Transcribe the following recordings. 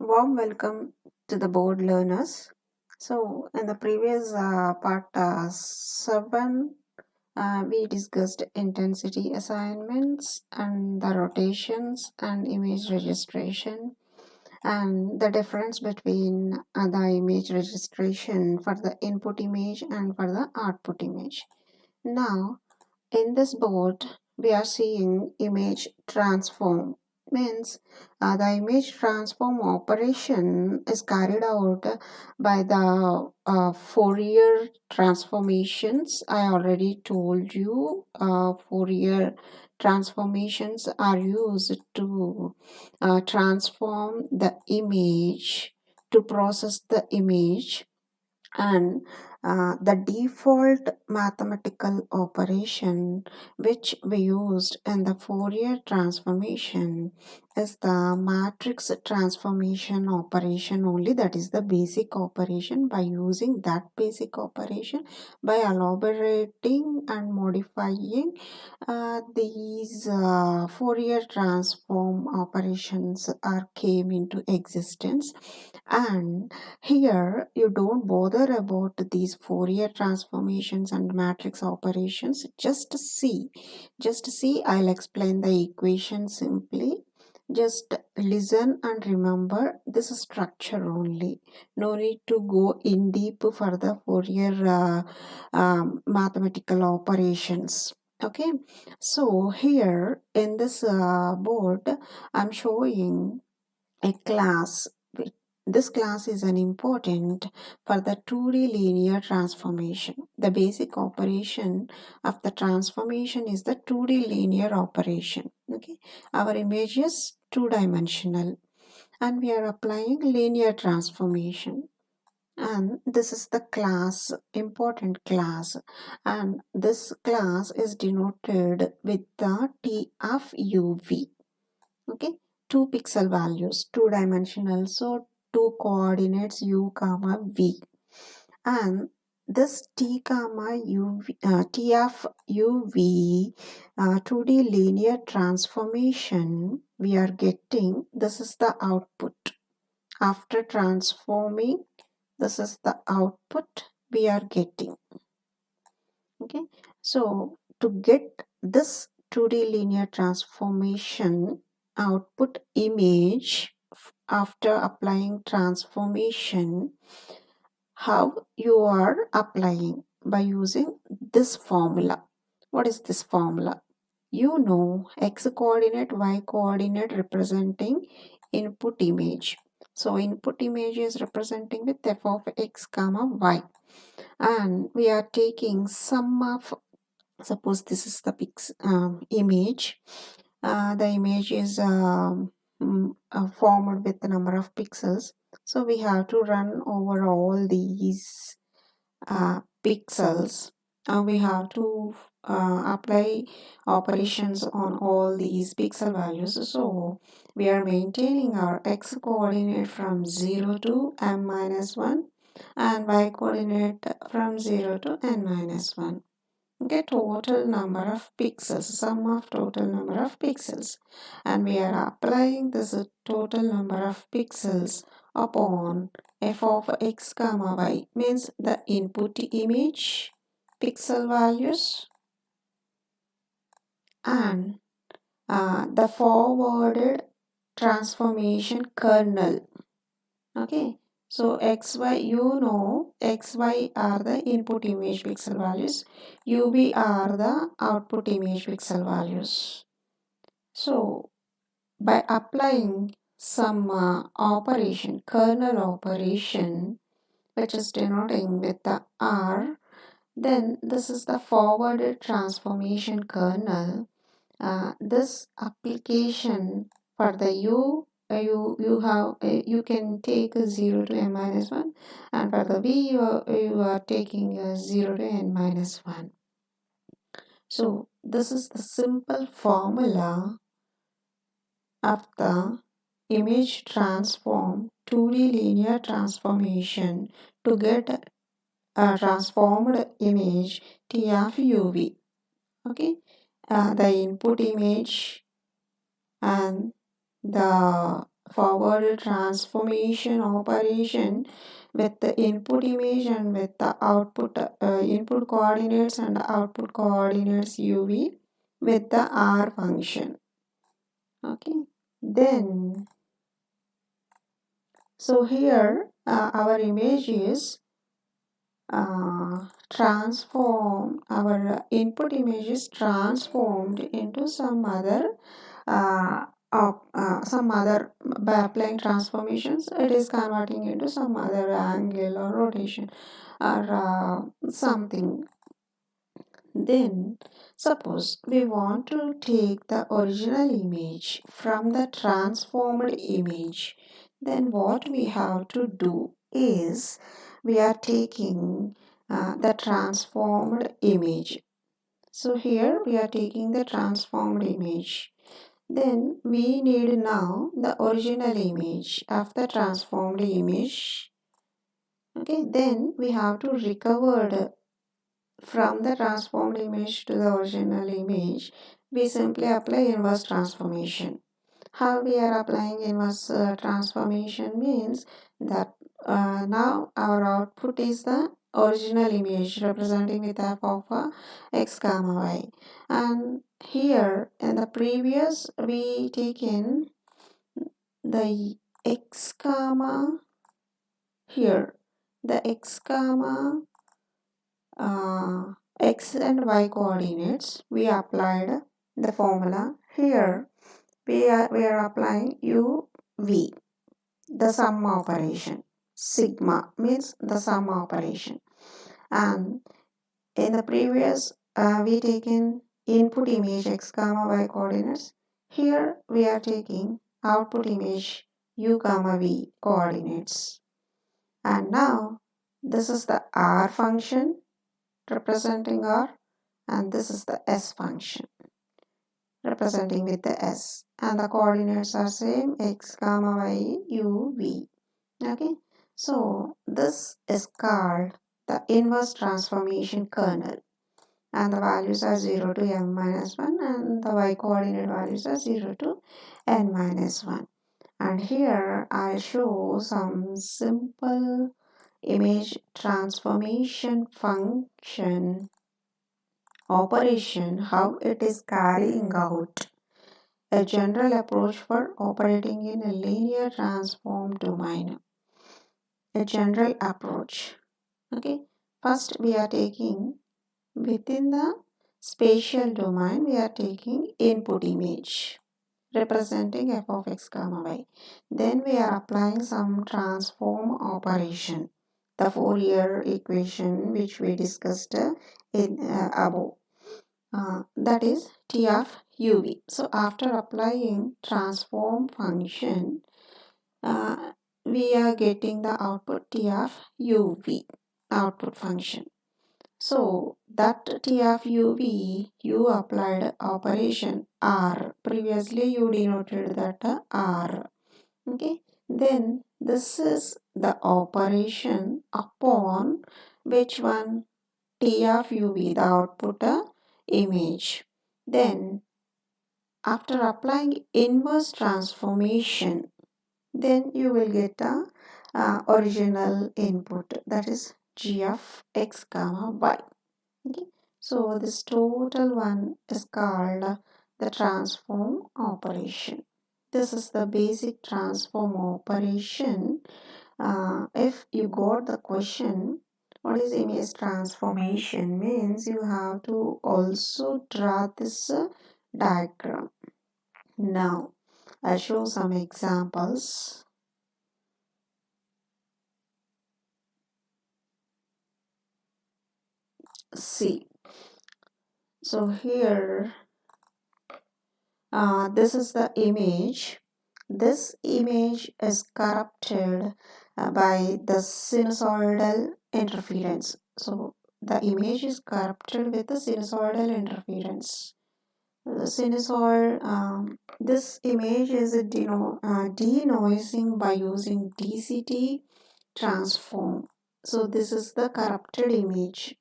Warm welcome to the board learners. So, in the previous part 7, we discussed intensity assignments and the rotations and image registration and the difference between the image registration for the input image and for the output image. Now, in this board, we are seeing image transform. Means the image transform operation is carried out by the Fourier transformations. I already told you Fourier transformations are used to transform the image, to process the image, and the default mathematical operation which we used in the Fourier transformation is the matrix transformation operation only. That is the basic operation. By using that basic operation, by elaborating and modifying these Fourier transform operations are came into existence. And here you don't bother about these Fourier transformations and matrix operations. Just see, I'll explain the equation simply. Just listen and remember this structure only. No need to go in deep for the Fourier mathematical operations. Okay, so here in this board, I'm showing a class. This class is an important for the 2D linear transformation. The basic operation of the transformation is the 2D linear operation. Okay, our image is two-dimensional and we are applying linear transformation. And this is the class, important class, and this class is denoted with the T of UV. Okay, two pixel values, two-dimensional, so two coordinates u comma v, and this t comma uv t of uv 2D linear transformation we are getting. This is the output after transforming. This is the output we are getting. Okay, so to get this 2D linear transformation output image after applying transformation, how you are applying? By using this formula. What is this formula? You know, x coordinate, y coordinate representing input image. So input image is representing with f of x comma y, and we are taking sum of, suppose this is the image. The image is formed with the number of pixels, so we have to run over all these pixels, and we have to apply operations on all these pixel values. So we are maintaining our x coordinate from 0 to m minus 1 and y coordinate from 0 to n minus 1. Okay, total number of pixels, sum of total number of pixels, and we are applying this total number of pixels upon f of x comma y, means the input image pixel values and the forwarded transformation kernel. Okay, so xy, you know, xy are the input image pixel values, uv are the output image pixel values. So by applying some operation, kernel operation, which is denoting with the R, then this is the forwarded transformation kernel. This application for the you can take 0 to n minus 1, and for the v you are taking 0 to n minus 1. So this is the simple formula of the image transform 2D linear transformation to get a transformed image T of UV. Okay, the input image and the forward transformation operation with the input image and with the output input coordinates and output coordinates UV with the R function. Okay, then so here our image is transform, our input image is transformed into some other by applying transformations it is converting into some other angle or rotation or something. Then suppose we want to take the original image from the transformed image, then what we have to do is we are taking the transformed image. So here we are taking the transformed image. Then we need now the original image of the transformed image. Okay, then we have to recover from the transformed image to the original image. We simply apply inverse transformation. How we are applying inverse transformation means that now our output is the original image representing with f of x comma y, and here in the previous we taken the x comma, here the x comma x and y coordinates we applied the formula. Here we are applying uv, the sum operation. Sigma means the sum operation, and in the previous we taken input image x comma y coordinates. Here we are taking output image u comma v coordinates, and now this is the r function representing r, and this is the s function representing with the s, and the coordinates are same x comma y u v. Okay, so this is called the inverse transformation kernel, and the values are 0 to m minus 1 and the y coordinate values are 0 to n minus 1. And here I'll show some simple image transformation function operation, how it is carrying out. A general approach for operating in a linear transform domain. A general approach. Okay, first we are taking within the spatial domain, we are taking input image representing f of x comma y. Then we are applying some transform operation, the Fourier equation which we discussed in above. That is T of uv. So after applying transform function, we are getting the output T of uv, output function. So that T of uv, you applied operation R. Previously you denoted that R. Okay. Then this is the operation upon which one? T of uv, the output image. Then after applying inverse transformation, then you will get a original input, that is g of x comma y. Okay, so this total one is called the transform operation. This is the basic transform operation. If you got the question, what is image transformation, means you have to also draw this diagram. Now I'll show some examples. See, so here this is the image. This image is corrupted by the sinusoidal interference. So the image is corrupted with the sinusoidal interference. The sinusoid, this image is denoising by using DCT transform. So this is the corrupted image.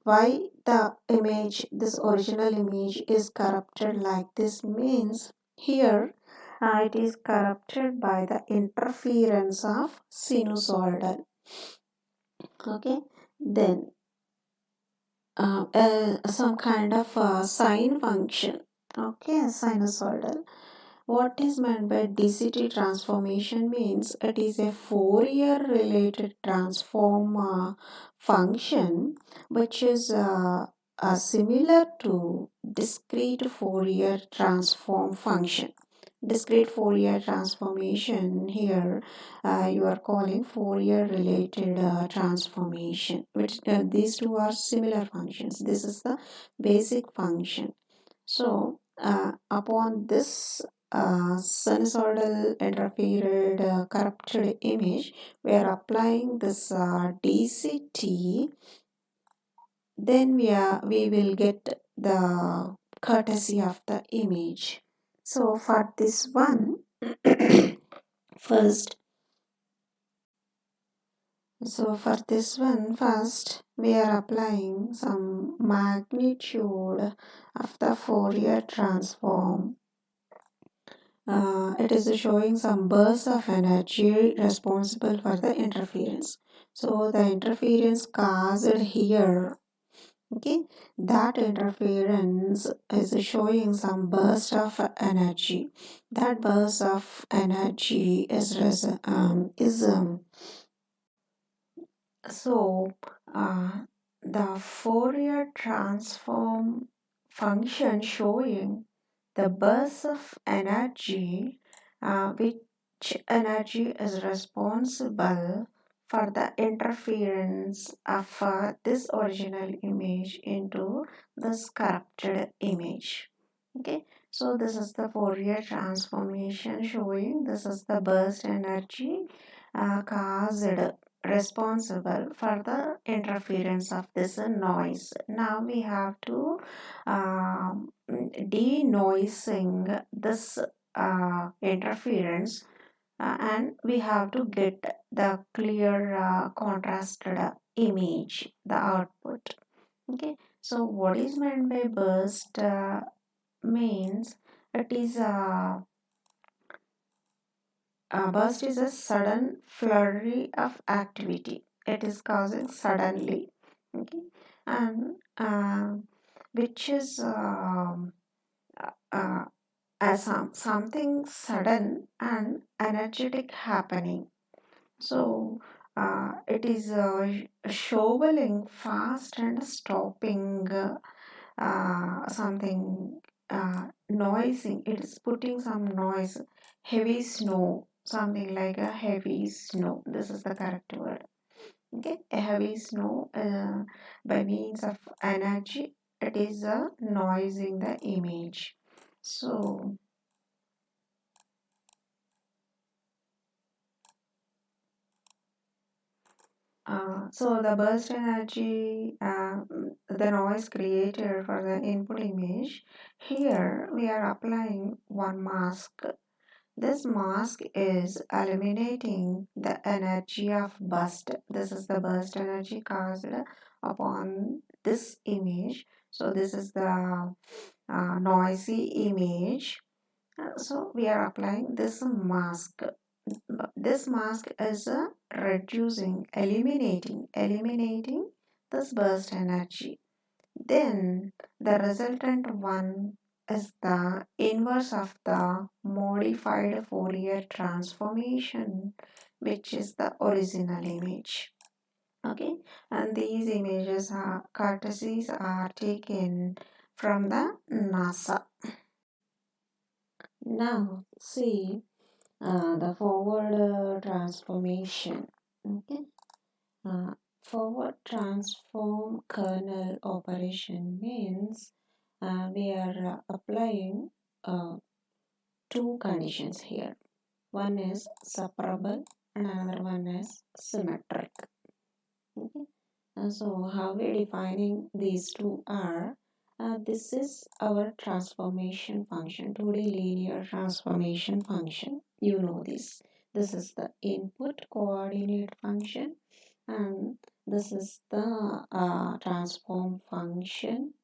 Why the image, this original image is corrupted like this means, here It is corrupted by the interference of sinusoidal. Okay, then some kind of sine function. Okay, sinusoidal. What is meant by DCT transformation means it is a Fourier related transform function which is similar to discrete Fourier transform function. Discrete Fourier transformation here you are calling Fourier related transformation, which these two are similar functions. This is the basic function. So upon this sinusoidal interfered corrupted image, we are applying this DCT, then we will get the courtesy of the image. So for this one, first, first we are applying some magnitude of the Fourier transform. It is showing some bursts of energy responsible for the interference. So the interference caused here, okay, that interference is showing some burst of energy. That burst of energy is so the Fourier transform function showing the burst of energy, which energy is responsible for the interference of this original image into this corrupted image. Okay, so this is the Fourier transformation showing this is the burst energy caused responsible for the interference of this noise. Now we have to denoising this interference and we have to get the clear contrasted image, the output. Okay, so what is meant by burst means it is a burst is a sudden flurry of activity. It is causing suddenly, okay, and which is as something sudden and energetic happening. So it is shoveling fast and stopping something noisy. It is putting some noise, heavy snow, something like a heavy snow. This is the correct word. Okay, a heavy snow by means of energy. It is a noise in the image. So so the burst energy, the noise created for the input image, here we are applying one mask. This mask is eliminating the energy of burst. This is the burst energy caused upon this image. So this is the noisy image. So we are applying this mask. This mask is eliminating this burst energy. Then the resultant one is the inverse of the modified Fourier transformation, which is the original image. Okay, and these images are courtesies are taken from the NASA. Now see the forward transformation. Okay, forward transform kernel operation means we are applying two conditions here. One is separable and another one is symmetric. Okay, so how we defining these two are this is our transformation function, 2D linear transformation function. You know this. This is the input coordinate function and this is the transform function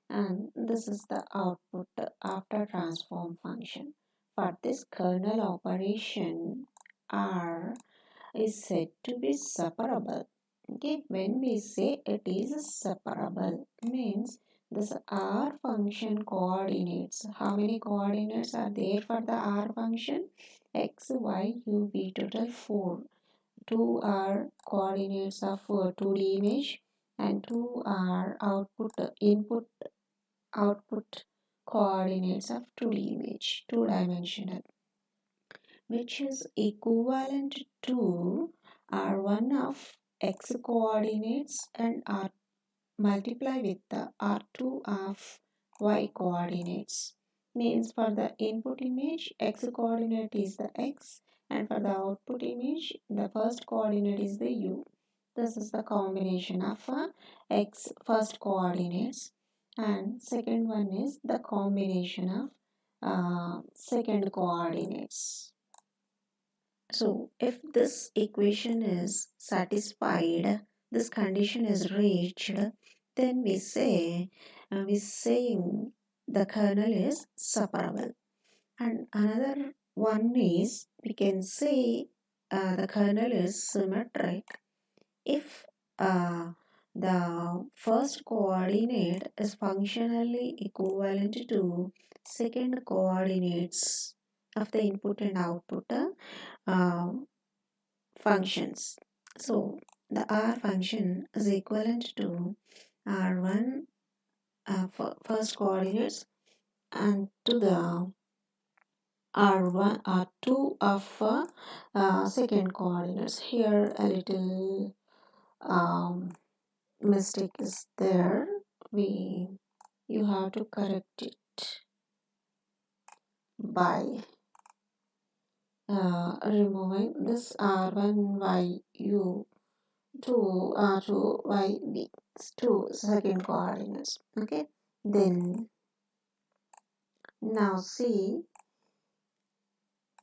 and this is the output after transform function. for this kernel operation, R is said to be separable. Okay, when we say it is separable, means this R function coordinates. How many coordinates are there for the R function? X, Y, U, V, total 4. 2 are coordinates of 2D image and 2 are input output coordinates of 2D image, 2-dimensional, which is equivalent to R1 of X coordinates and R multiply with the R2 of Y coordinates. Means for the input image, X coordinate is the X, and for the output image, the first coordinate is the U. This is the combination of X first coordinates, and second one is the combination of second coordinates. So if this equation is satisfied, this condition is reached, then we say we saying the kernel is separable. And another one is we can say the kernel is symmetric if the first coordinate is functionally equivalent to second coordinates of the input and output functions. So the R function is equivalent to R1 first coordinates and to the R1 R2 of second coordinates. Here a little mistake is there. You have to correct it by removing this R1YU to R2YV to second coordinates. Okay, then now see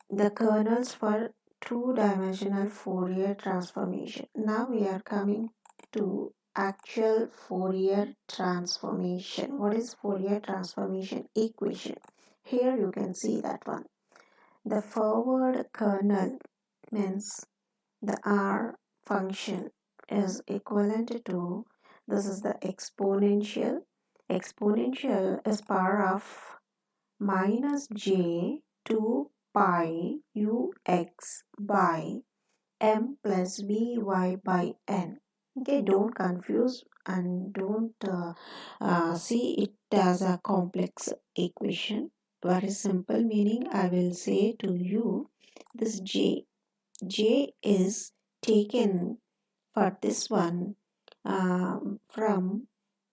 the kernels for two-dimensional Fourier transformation. Now we are coming to actual Fourier transformation. What is Fourier transformation equation? Here you can see that one. The forward kernel means the R function is equivalent to, this is the exponential. Exponential is power of minus j 2 pi ux by m plus vy by n. Okay, don't confuse and don't see it as a complex equation. Very simple meaning I will say to you. This j is taken for this one from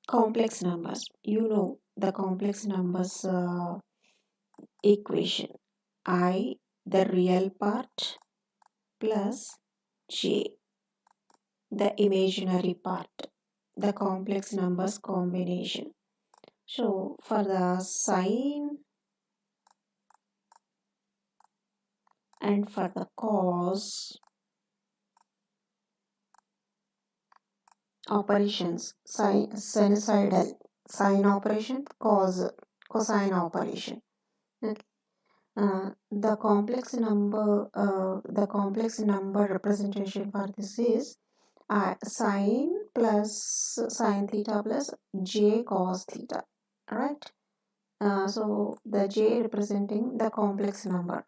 complex numbers. You know the complex numbers equation. I, the real part, plus j, the imaginary part, the complex numbers combination. So for the sine and for the cos operations, sinusoidal sine operation, cosine operation. Okay. The complex number representation for this is sine plus sine theta plus j cos theta, right? So the j representing the complex number,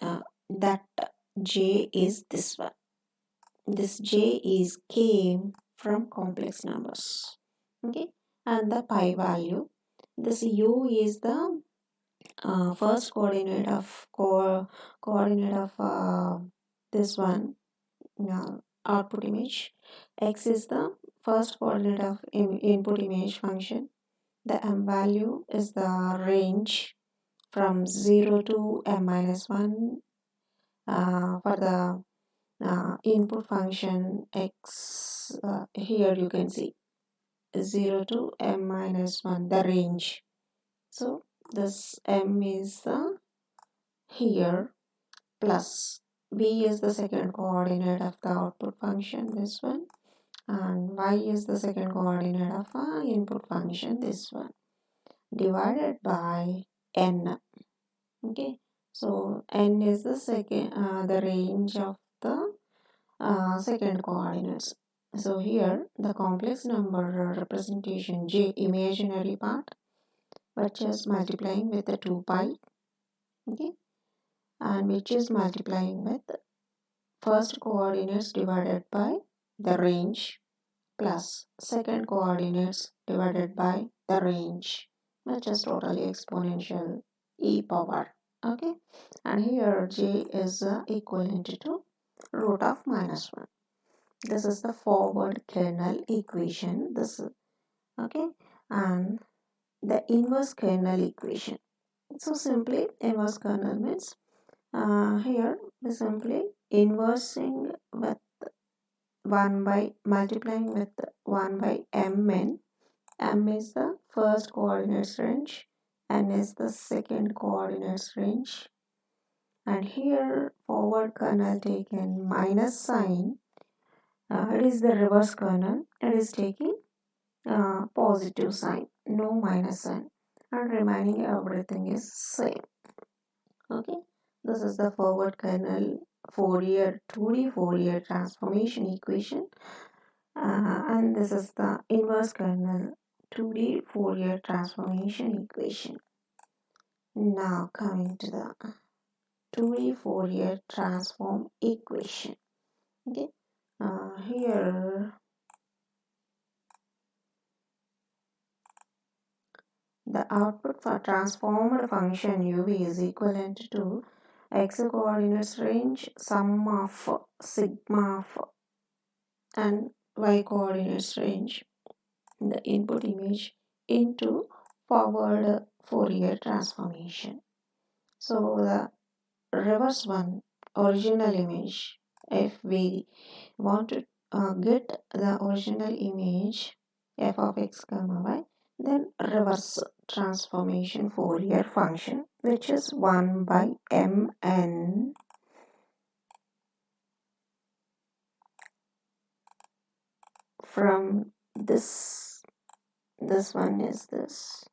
that j is this one. This j is came from complex numbers, okay? And the pi value, this u is the first coordinate of this one, output image. X is the first coordinate of input image function. The m value is the range from 0 to m minus 1 for the input function x. Here you can see 0 to m minus 1, the range. So this m is the here plus v is the second coordinate of the output function, this one, and y is the second coordinate of our input function, this one, divided by n. Okay, so n is the range of the second coordinates. So here the complex number representation j imaginary part, which is multiplying with the 2 pi, okay, and which is multiplying with first coordinates divided by the range plus second coordinates divided by the range, which is totally exponential e power. Okay, and here j is equivalent to root of -1. This is the forward kernel equation. This is okay, and the inverse kernel equation. So simply inverse kernel means here we simply inversing with 1 by multiplying with 1 by mn. M is the first coordinates range, n is the second coordinates range, and here forward kernel taken minus sign. It is the reverse kernel. It is taking positive sign, no minus sign, and remaining everything is same. Okay, this is the forward kernel Fourier 2D Fourier transformation equation, and this is the inverse kernel 2D Fourier transformation equation. Now coming to the 2D Fourier transform equation. Okay, here the output for transformed function u is equivalent to x coordinates range sum of sigma of and y coordinates range the input image into forward Fourier transformation. So the reverse one, original image, if we want to get the original image f of x comma y, then reverse transformation Fourier function, which is 1 by mn from this one is this,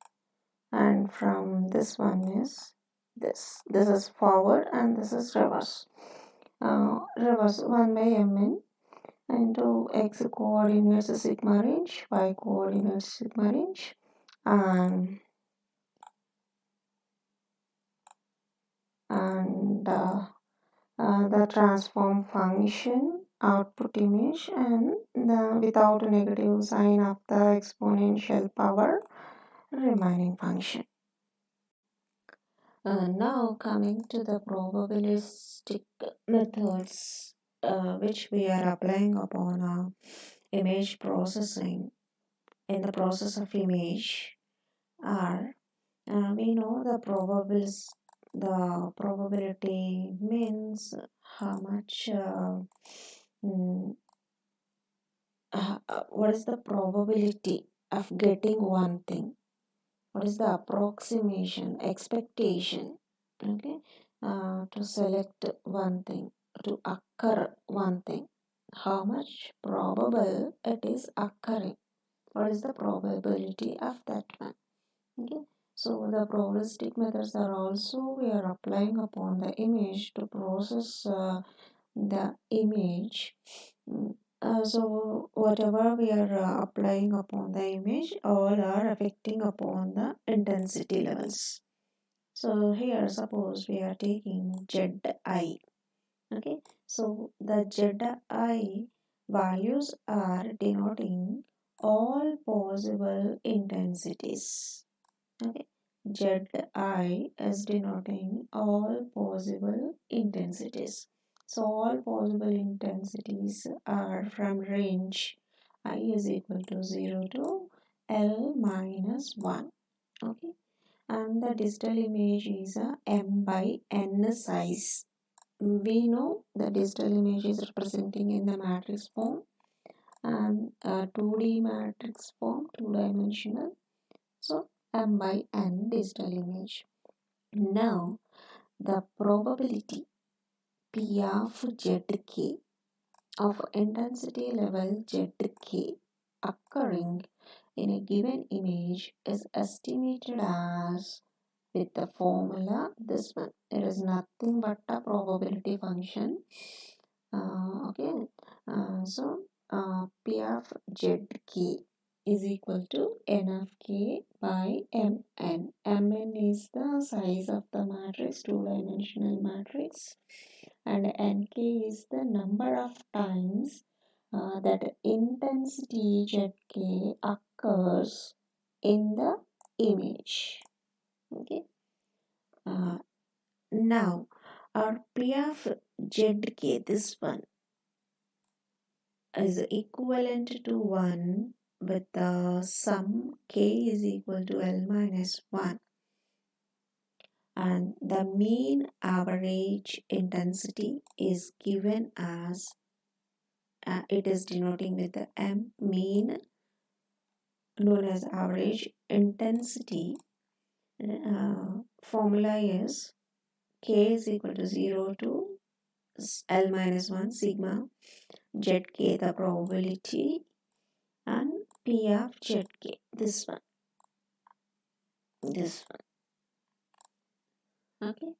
and from this one is this is forward and this is reverse. Reverse 1 by mn into x coordinates sigma range, y coordinates sigma range, and the transform function output image and the without a negative sign of the exponential power remaining function. Now coming to the probabilistic methods which we are applying upon image processing. In the process of image are we know the probability means how much what is the probability of getting one thing, what is the approximation expectation, okay, to select one thing, to occur one thing, how much probable it is occurring, what is the probability of that one. Okay, so the probabilistic methods are also we are applying upon the image to process the image. So whatever we are applying upon the image, all are affecting upon the intensity levels. So here suppose we are taking ZI. Okay, so the ZI values are denoting all possible intensities. Okay, ZI is denoting all possible intensities. So all possible intensities are from range I is equal to 0 to L minus 1. Okay, and the digital image is a M by N size. We know the digital image is representing in the matrix form and 2D matrix form, 2-dimensional. So M by N digital image. Now the probability P of ZK of intensity level ZK occurring in a given image is estimated as with the formula. This one, it is nothing but a probability function. Okay, P of zk is equal to n of k by mn. Mn is the size of the matrix, two-dimensional matrix, and nk is the number of times that intensity zk occurs in the image. Okay. Now our P of zk, this one, is equivalent to 1 with the sum k is equal to L minus 1, and the mean average intensity is given as it is denoting with the m, mean known as average intensity. Formula is k is equal to 0 to L minus 1 sigma zk, the probability, and P of zk, this one. Okay.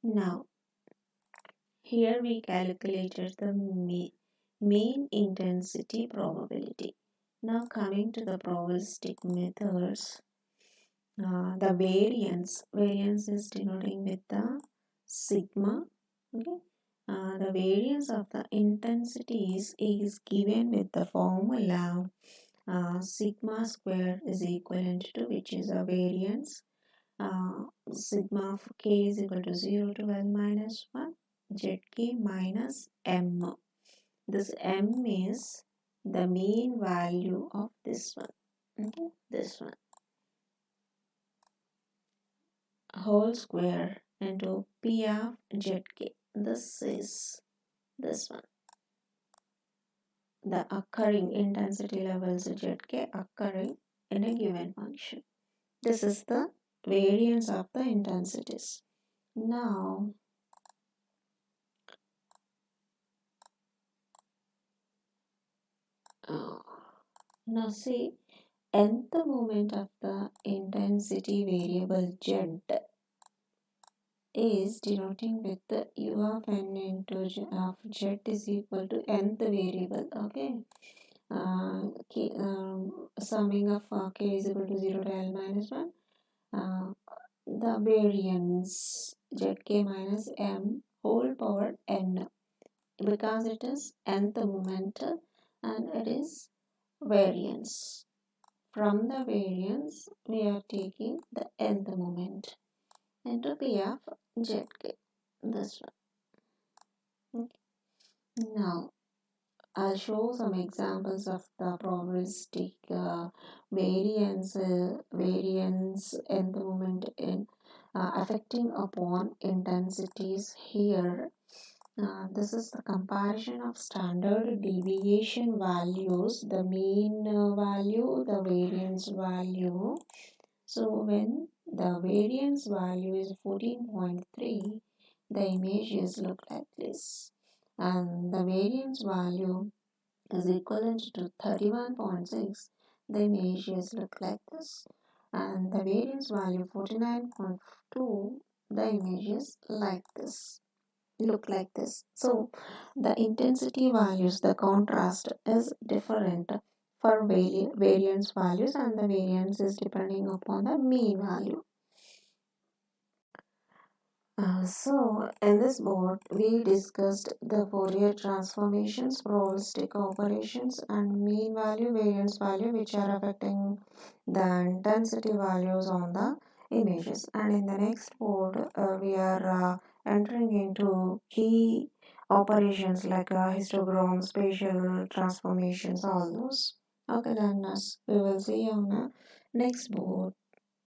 Now here we calculated the mean intensity probability. Now coming to the probabilistic methods, the variance is denoting with the sigma. Okay. The variance of the intensities is given with the formula sigma square is equivalent to, which is a variance, sigma of k is equal to 0 to L minus 1 zk minus m. This m is the mean value of this one. Okay, this one, whole square into P of zk. This is this one, the occurring intensity levels zk occurring in a given function. This is the variance of the intensities. Now see, nth moment of the intensity variable z is denoting with the u of n into of z is equal to nth variable. Okay. Summing of k is equal to 0 to L minus 1. The variance zk minus m whole power n, because it is nth moment and it is variance. From the variance we are taking the nth moment into P of zk, this one. Okay. Now I'll show some examples of the probabilistic variance nth moment in affecting upon intensities here. This is the comparison of standard deviation values, the mean value, the variance value. So when the variance value is 14.3, the images look like this. And the variance value is equivalent to 31.6, the images look like this. And the variance value 49.2, the images like this, look like this. So the intensity values, the contrast is different for variance values, and the variance is depending upon the mean value. So in this board we discussed the Fourier transformations, probabilistic operations, and mean value, variance value, which are affecting the intensity values on the images. And in the next board we are entering into key operations like histogram, spatial transformations, all those. Okay, then we will see you on the next board.